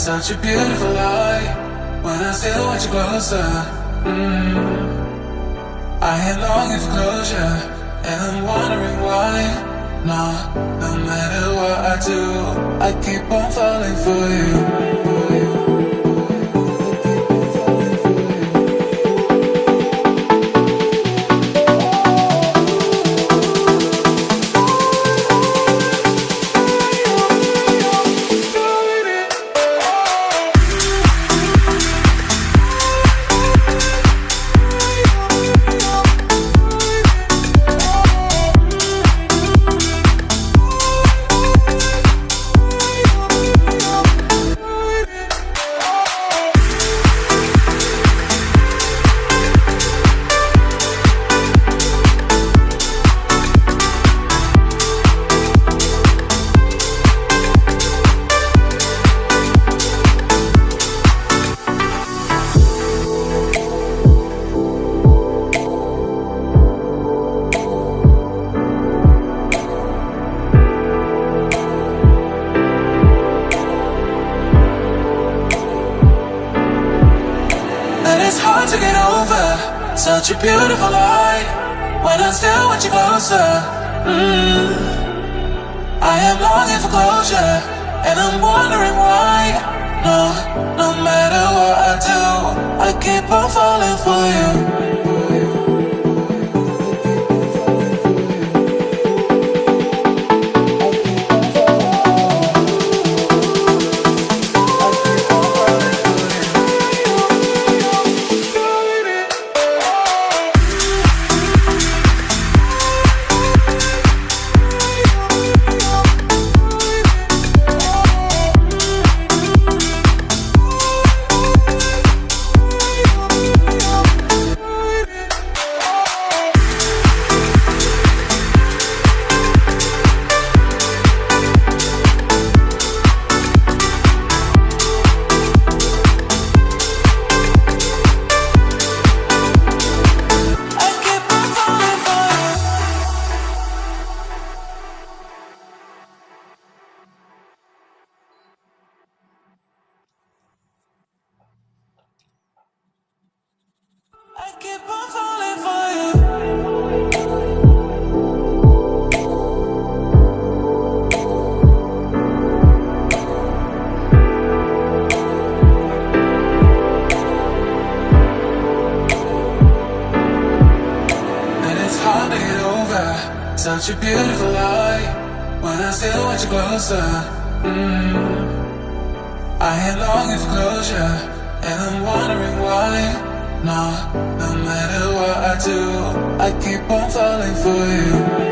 such a beautiful light. When I still want you closer, I am longing for closure, and I'm wondering why. No matter what I do, I keep on falling for you. To get over such a beautiful light. When I still want you closer, I am longing for closure, and I'm wondering why. No matter what I do, I keep on falling for you. I keep on falling for you. And it's hard to get over such a beautiful light. When I still want you closer, I am longing for closure, and I'm wondering why. No matter what I do, I keep on falling for you.